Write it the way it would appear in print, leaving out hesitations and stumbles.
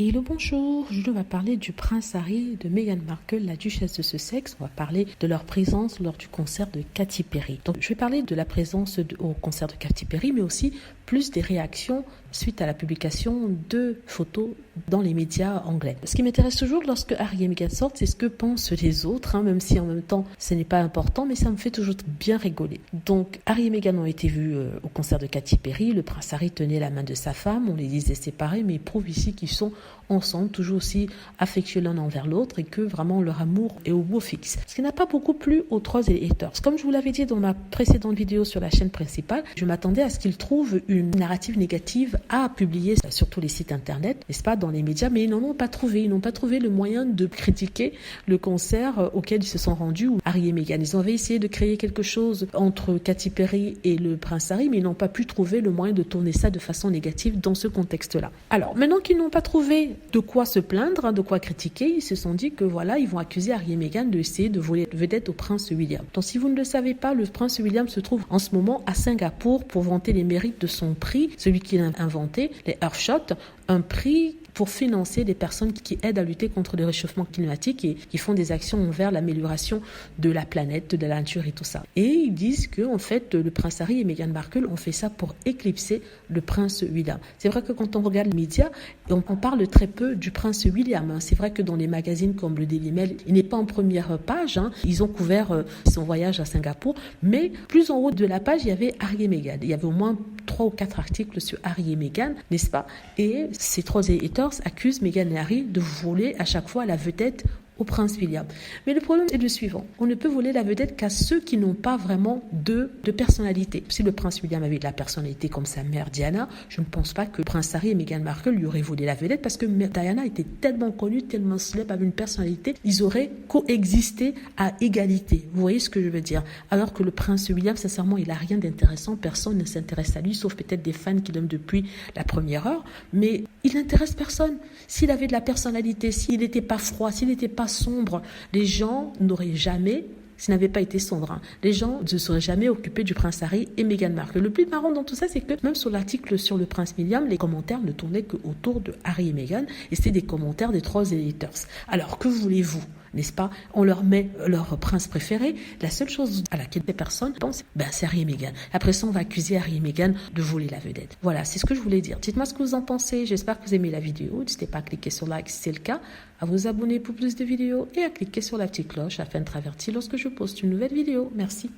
Et le bonjour, je vais parler du prince Harry, de Meghan Markle, la duchesse de Sussex. On va parler de leur présence lors du concert de Katy Perry. Donc, je vais parler de la présence au concert de Katy Perry, mais aussi plus des réactions suite à la publication de photos dans les médias anglais. Ce qui m'intéresse toujours lorsque Harry et Meghan sortent, c'est ce que pensent les autres, même si en même temps ce n'est pas important, mais ça me fait toujours bien rigoler. Donc Harry et Meghan ont été vus au concert de Katy Perry. Le prince Harry tenait la main de sa femme, on les disait séparés, mais il prouve ici qu'ils sont ensemble, toujours aussi affectueux l'un envers l'autre et que vraiment leur amour est au beau fixe. Ce qui n'a pas beaucoup plu aux trolls et les haters. Comme je vous l'avais dit dans ma précédente vidéo sur la chaîne principale, je m'attendais à ce qu'ils trouvent une narrative négative à publier sur tous les sites internet, n'est-ce pas, dans les médias, mais ils n'en ont pas trouvé. Ils n'ont pas trouvé le moyen de critiquer le concert auquel ils se sont rendus, où Harry et Meghan. Ils avaient essayé de créer quelque chose entre Katy Perry et le prince Harry, mais ils n'ont pas pu trouver le moyen de tourner ça de façon négative dans ce contexte-là. Alors, maintenant qu'ils n'ont pas trouvé de quoi se plaindre, de quoi critiquer, ils se sont dit que voilà, ils vont accuser Harry et Meghan d'essayer de voler vedette au prince William. Donc, si vous ne le savez pas, le prince William se trouve en ce moment à Singapour pour vanter les mérites de son prix, celui qu'il a inventé, les Earthshot, un prix pour financer des personnes qui aident à lutter contre le réchauffement climatique et qui font des actions envers l'amélioration de la planète, de la nature et tout ça. Et ils disent que en fait, le prince Harry et Meghan Markle ont fait ça pour éclipser le prince William. C'est vrai que quand on regarde les médias, on parle très peu du prince William. C'est vrai que dans les magazines comme le Daily Mail, il n'est pas en première page. Ils ont couvert son voyage à Singapour, mais plus en haut de la page, il y avait Harry et Meghan. Il y avait au moins 3 ou 4 articles sur Harry et Meghan, n'est-ce pas? Et ces trois haters accusent Meghan et Harry de voler à chaque fois la vedette au prince William. Mais le problème est le suivant. On ne peut voler la vedette qu'à ceux qui n'ont pas vraiment de personnalité. Si le prince William avait de la personnalité comme sa mère Diana, je ne pense pas que le prince Harry et Meghan Markle lui auraient volé la vedette parce que Diana était tellement connue, tellement célèbre, avait une personnalité, ils auraient coexisté à égalité. Vous voyez ce que je veux dire? Alors que le prince William, sincèrement, il n'a rien d'intéressant. Personne ne s'intéresse à lui, sauf peut-être des fans qui l'aiment depuis la première heure. Mais il n'intéresse personne. S'il avait de la personnalité, s'il n'était pas froid, s'il n'était pas sombre, les gens n'auraient jamais, s'il n'avait pas été sombre, les gens ne se seraient jamais occupés du prince Harry et Meghan Markle. Le plus marrant dans tout ça, c'est que même sur l'article sur le prince William, les commentaires ne tournaient qu'autour de Harry et Meghan, et c'était des commentaires des trolls et des haters. Alors, que voulez-vous, n'est-ce pas? On leur met leur prince préféré. La seule chose à laquelle les personnes pensent, c'est Harry et Meghan. Après ça, on va accuser Harry et Meghan de voler la vedette. Voilà, c'est ce que je voulais dire. Dites-moi ce que vous en pensez. J'espère que vous aimez la vidéo. N'hésitez pas à cliquer sur like si c'est le cas, à vous abonner pour plus de vidéos et à cliquer sur la petite cloche afin d'être averti lorsque je poste une nouvelle vidéo. Merci.